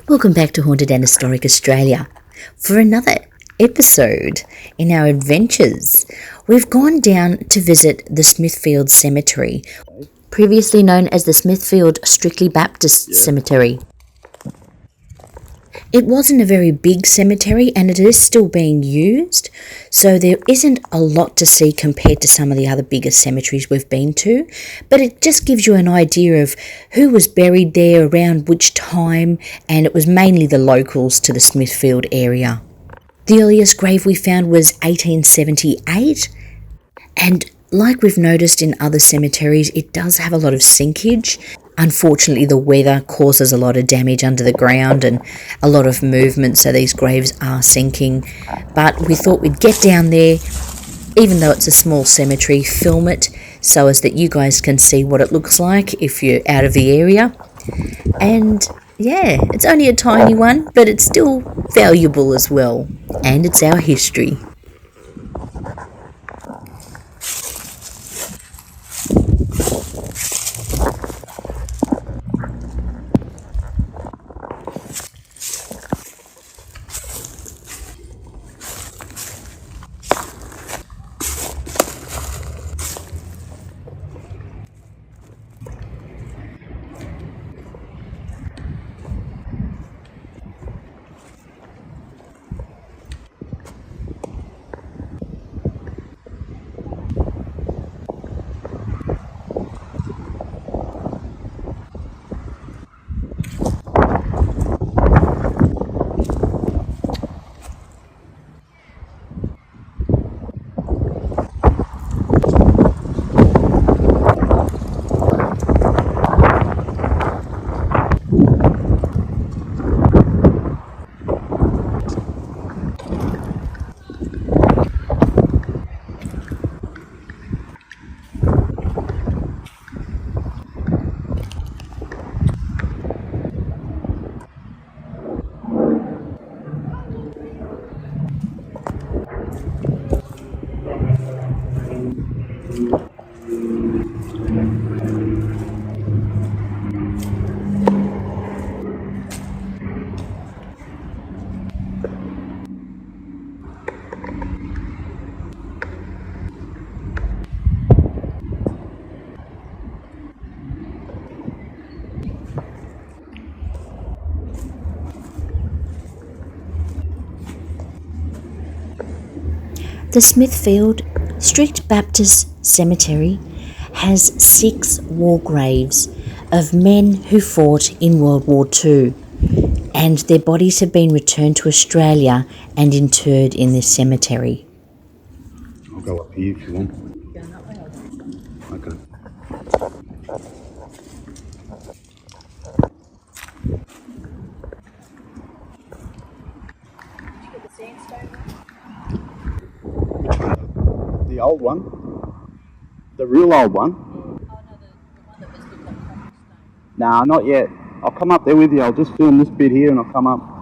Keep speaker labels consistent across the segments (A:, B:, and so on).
A: Welcome back to Haunted and Historic Australia. For another episode in our adventures, we've gone down to visit the Smithfield Cemetery, previously known as the Smithfield Strictly Baptist Cemetery. It wasn't a very big cemetery and it is still being used, so there isn't a lot to see compared to some of the other bigger cemeteries we've been to, but it just gives you an idea of who was buried there around which time, and it was mainly the locals to the Smithfield area. The earliest grave we found was 1878, and like we've noticed in other cemeteries, it does have a lot of sinkage. Unfortunately, the weather causes a lot of damage under the ground and a lot of movement, so these graves are sinking. But we thought we'd get down there, even though it's a small cemetery, film it so as that you guys can see what it looks like if you're out of the area. And yeah, it's only a tiny one, but it's still valuable as well. And it's our history. The Smithfield Strict Baptist Cemetery has 6 war graves of men who fought in World War II, and their bodies have been returned to Australia and interred in this cemetery.
B: I'll go up here if you want. Okay. The old one? The real old one?
C: Oh no, the one that was given up from stone.
B: Nah, not yet. I'll come up there with you. I'll just film this bit here and I'll come up.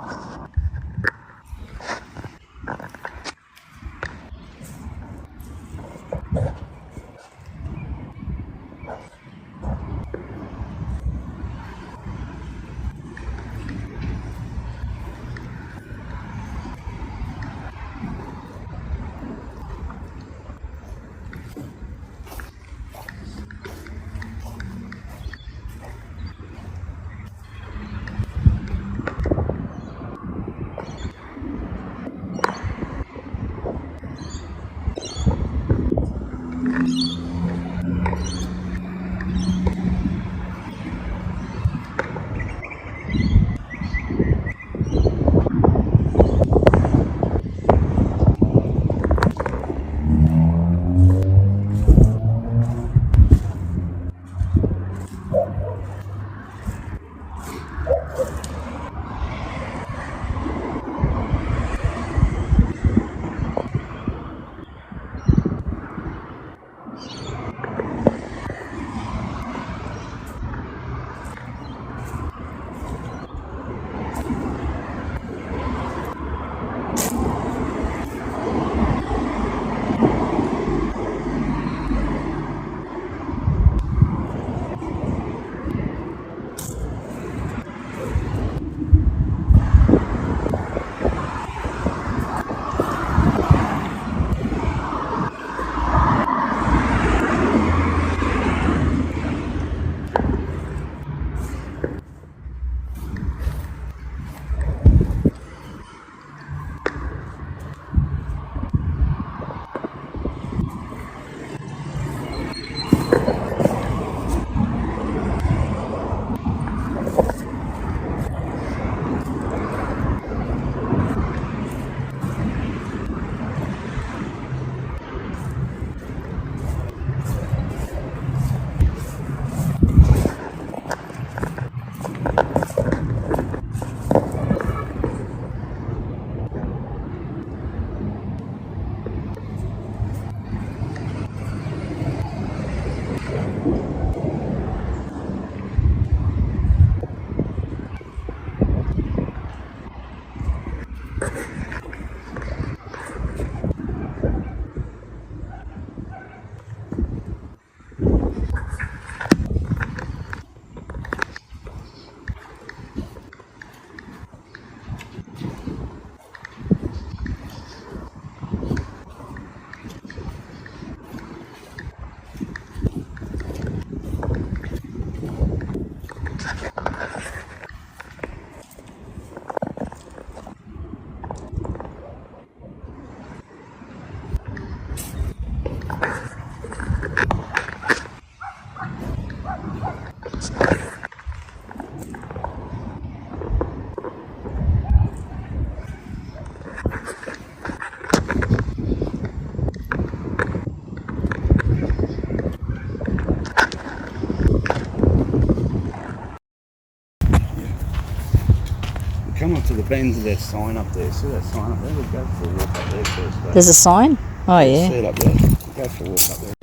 B: Come up to the bends of their sign up there. See that sign up there? We'll go for a walk up there first.
A: There's a sign? Oh, yeah.
B: See it up there. Go for a walk up there.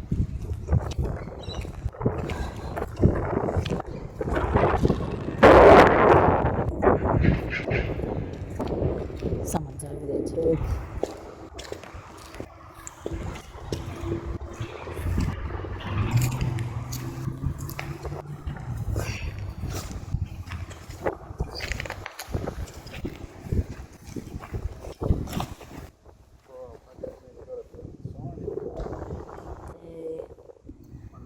A: Someone's over there too.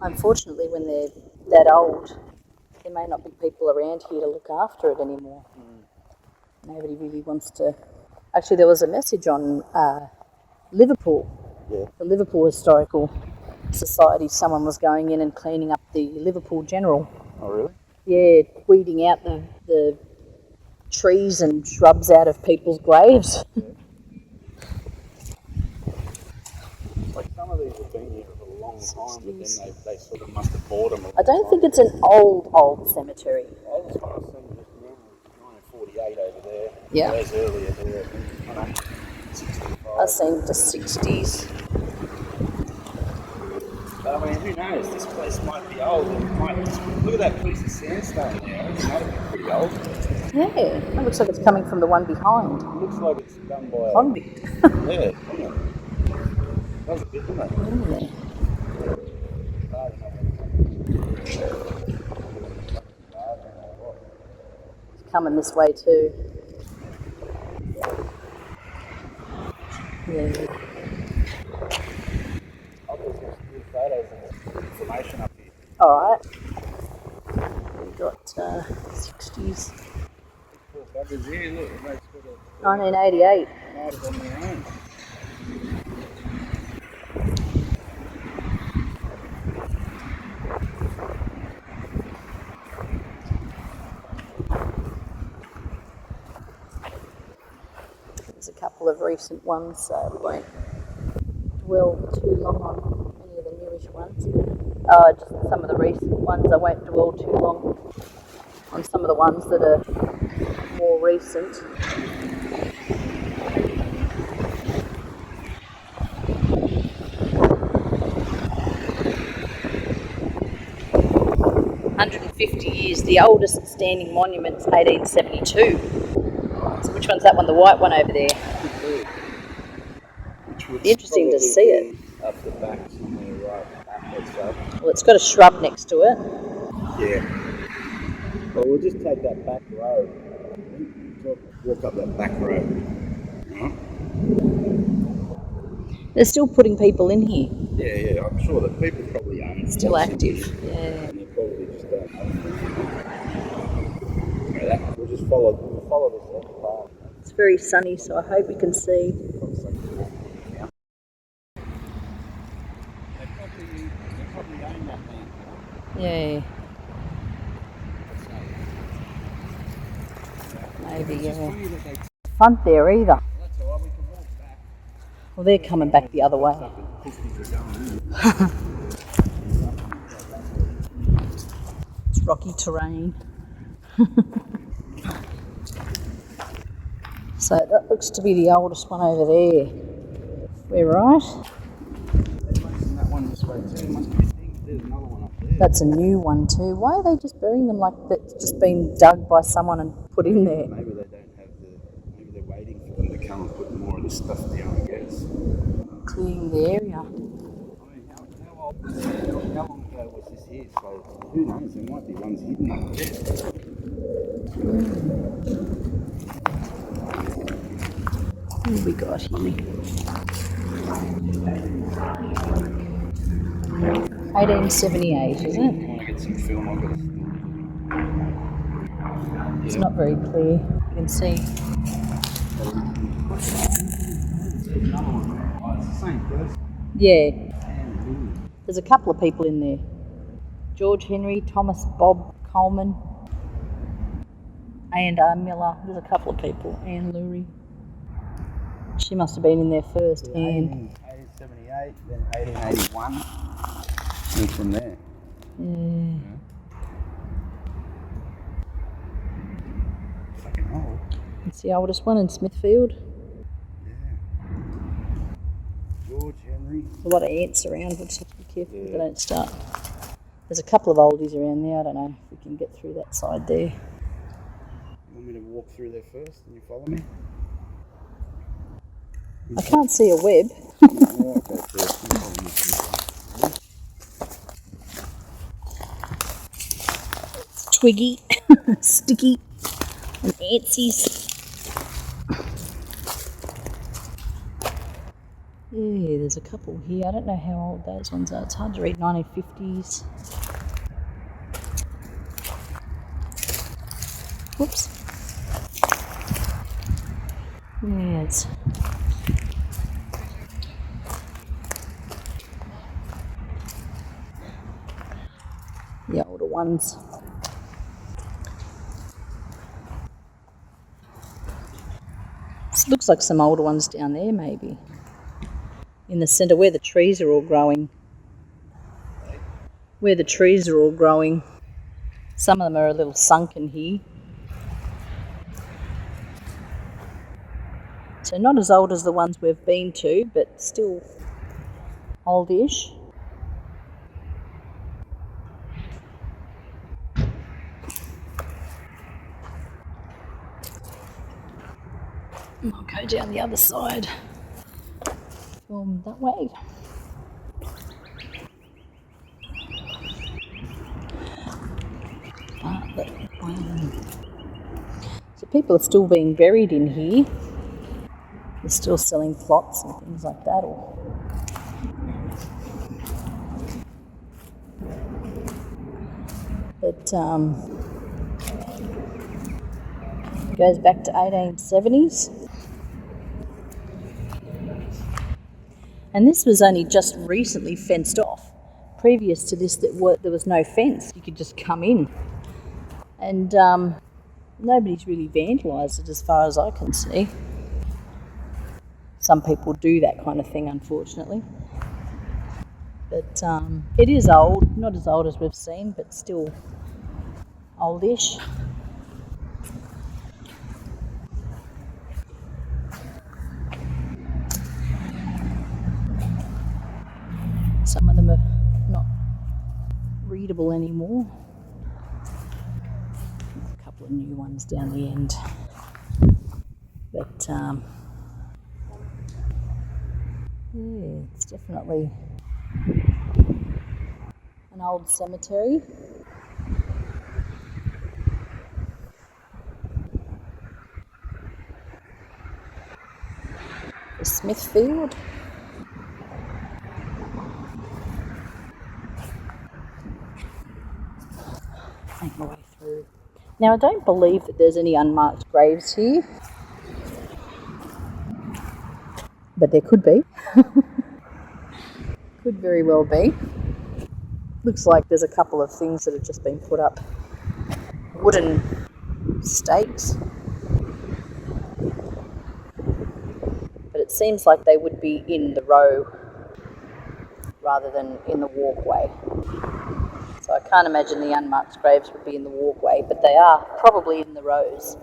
A: Unfortunately, when they're that old, there may not be people around here to look after it anymore. Nobody really wants to. Actually, there was a message on Liverpool, the Liverpool Historical Society. Someone was going in and cleaning up the Liverpool General.
B: Oh, really?
A: Yeah, weeding out the trees and shrubs out of people's graves.
B: Like some of these have been here for a long time, but then they sort of must have bought them.
A: I don't think it's an old cemetery.
B: I just want to see just now, 1948 over there.
A: Yeah.
B: There's earlier there. I know, 65.
A: I've seen the 60s.
B: But I mean, who knows? This place might be old. It might, look at that piece of sandstone there. It might be pretty old.
A: Yeah, it looks like it's coming from the one behind.
B: It looks like it's done by
A: Convict.
B: Yeah, yeah. That was a bit, didn't it?
A: Yeah. It's coming this way too. Yeah.
B: I'll just get some good photos and information up here.
A: Alright. We've got 60s.
B: Poor buggers here, look, the mate's got a
A: 1988.
B: night on their own.
A: There's a couple of recent ones, so we won't dwell too long on any of the newish ones. Just some of the recent ones, I won't dwell too long on some of the ones that are more recent. Years. The oldest standing monument's 1872. So which one's that one? The white one over there. Be interesting to see it.
B: Up the back somewhere right backwards up.
A: Well, it's got a shrub next to it.
B: Yeah. Well, we'll just take that back road. Walk up that back road.
A: They're still putting people in here.
B: Yeah, I'm sure that people probably own it.
A: Still active. Yeah.
B: And they probably just don't know. We'll just follow this path.
A: It's very sunny, so I hope you can see.
B: They probably own that land.
A: Yeah. Maybe, yeah. Front there either.
B: That's all right, we can walk back.
A: Well, they're coming back the other way. It's rocky terrain.
C: So that looks to be the oldest one over there. We're right.
B: That one this way too. Must be big. There's another one up there.
C: That's a new one too. Why are they just burying them like that's just been dug by someone and put in there?
B: Maybe they don't have the. Maybe they're waiting for them to come and put more of this stuff down, I guess.
C: Clearing the area.
B: I mean, how long ago was this here? So who knows? There might be ones hidden up there.
C: What have we got here? 1878, is it?
B: I want to get some film. I've got to.
C: It's not very clear. You can see.
B: Another one. Oh, it's the same person.
C: Yeah. There's a couple of people in there. George Henry, Thomas Bob Coleman, A&R Miller. There's a couple of people. Anne Lurie. She must have been in there first. Anne.
B: 1878, then 1881, and from there.
C: Yeah.
B: Fucking old.
C: It's the oldest one in Smithfield.
B: Yeah. George Henry.
C: There's a lot of ants around. We'll just have to be careful they don't start. There's a couple of oldies around there. I don't know if we can get through that side there.
B: You want me to walk through there first and you follow me?
C: I can't see a web.
B: Oh, okay, first. You follow me.
C: Twiggy, sticky, and antsies. Yeah, there's a couple here. I don't know how old those ones are. It's hard to read. 1950s. Whoops. Yeah, it's... the older ones. This looks like some older ones down there, maybe. In the centre, where the trees are all growing. Where the trees are all growing. Some of them are a little sunken here. So not as old as the ones we've been to, but still oldish. I'll go down the other side. From that way. So people are still being buried in here. They're still selling plots and things like that. But it goes back to 1870s. And this was only just recently fenced off. Previous to this, there was no fence. You could just come in. And nobody's really vandalised it as far as I can see. Some people do that kind of thing, unfortunately. But it is old, not as old as we've seen, but still oldish. Some of them are not readable anymore. A couple of new ones down the end. But yeah, it's definitely an old cemetery. The Smithfield. Make my way through. Now I don't believe that there's any unmarked graves here. But there could be. Could very well be. Looks like there's a couple of things that have just been put up. Wooden stakes. But it seems like they would be in the row rather than in the walkway. So I can't imagine the unmarked graves would be in the walkway, but they are probably in the rows.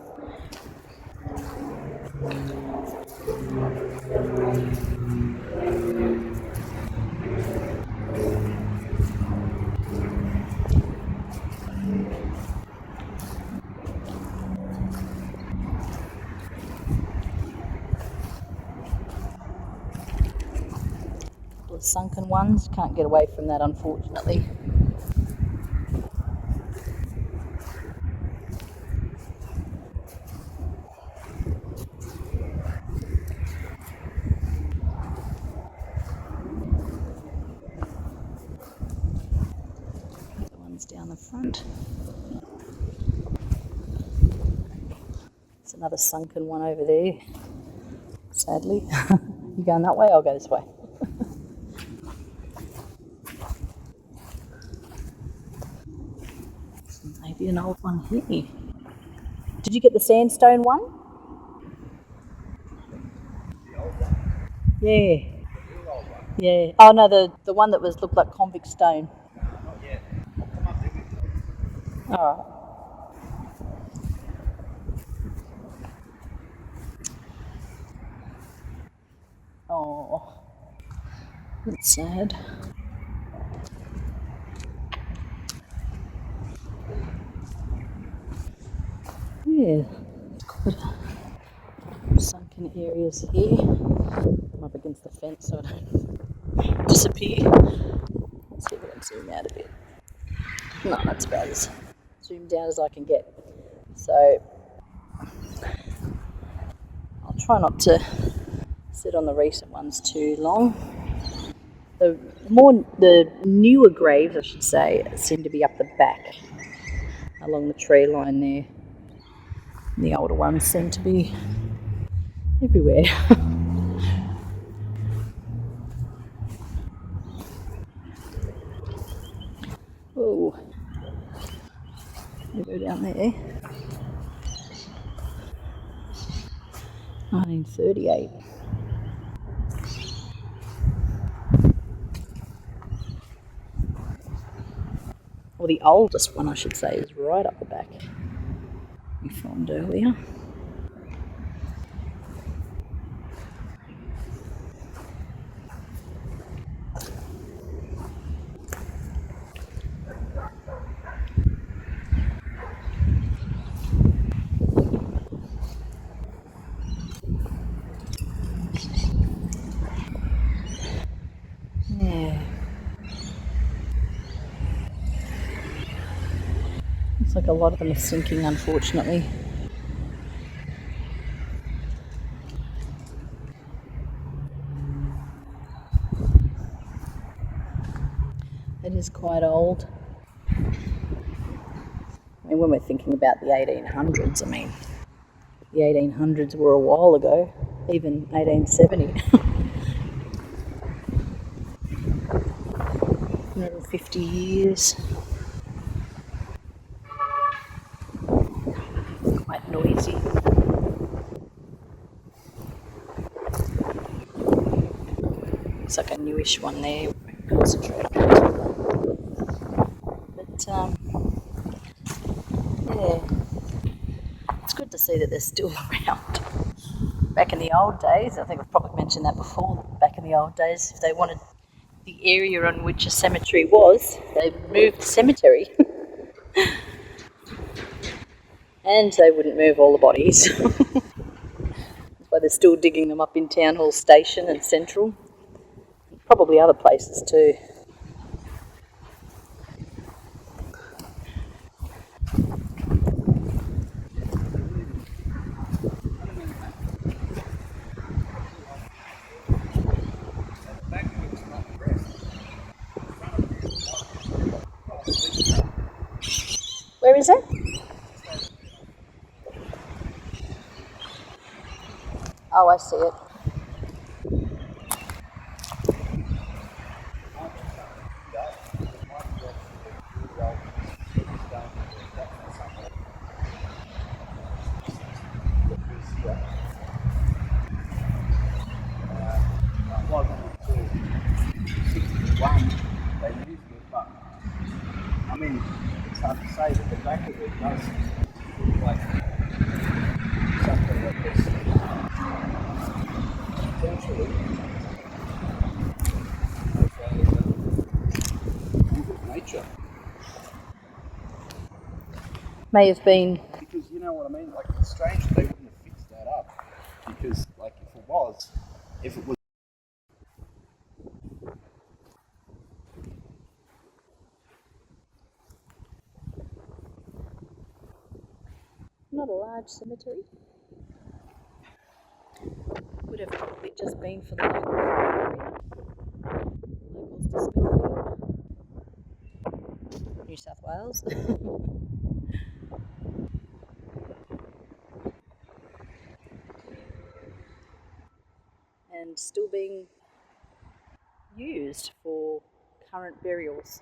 C: The sunken ones, can't get away from that, unfortunately. The ones down the front. There's another sunken one over there, sadly. You going that way? I'll go this way. Maybe an old one here. Did you get the sandstone one? Yeah. Yeah. Oh no, the one that looked like convict stone.
B: Not yet. I'll come up there with you.
C: Alright. Oh, that's sad. Yeah, quite sunken areas here. I'm up against the fence so I don't disappear. Let's see if I can zoom out a bit. No, that's about as zoomed out as I can get. So I'll try not to sit on the recent ones too long. The newer graves, I should say, seem to be up the back along the tree line there. And the older ones seem to be everywhere. Oh, you go down there. 1938. Or the oldest one, I should say, is right up the back. We found earlier. Yeah. Looks like a lot of them are sinking, unfortunately. It is quite old. I mean, when we're thinking about the 1800s, the 1800s were a while ago, even 1870. 150 years. Quite noisy. Looks like a newish one there. Concentrate on it. But yeah, it's good to see that they're still around. Back in the old days, I think I've probably mentioned that before, back in the old days, if they wanted the area on which a cemetery was, they moved the cemetery. And they wouldn't move all the bodies. That's why they're still digging them up in Town Hall Station and Central. Probably other places too. Where is it? Oh, I see it. may have been.
B: Because you know what I mean? Like, it's strange that they wouldn't have fixed that up. Because, like, if it was.
C: Not a large cemetery. Would have probably just been for the local area. Locals to Smithfield, New South Wales. And still being used for current burials.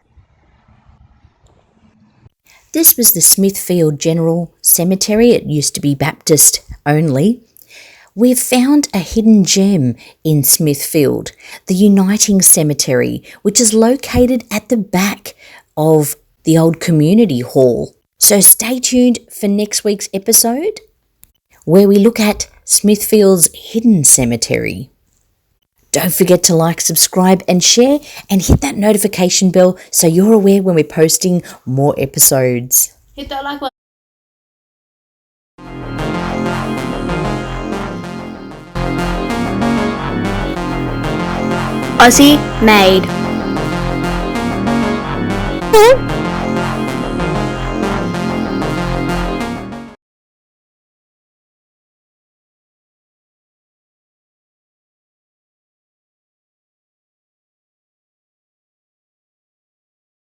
A: This was the Smithfield General Cemetery. It used to be Baptist only. We've found a hidden gem in Smithfield, the Uniting Cemetery, which is located at the back of the old community hall. So stay tuned for next week's episode, where we look at Smithfield's hidden cemetery. Don't forget to like, subscribe and share, and hit that notification bell so you're aware when we're posting more episodes.
D: Hit that like button. Aussie made.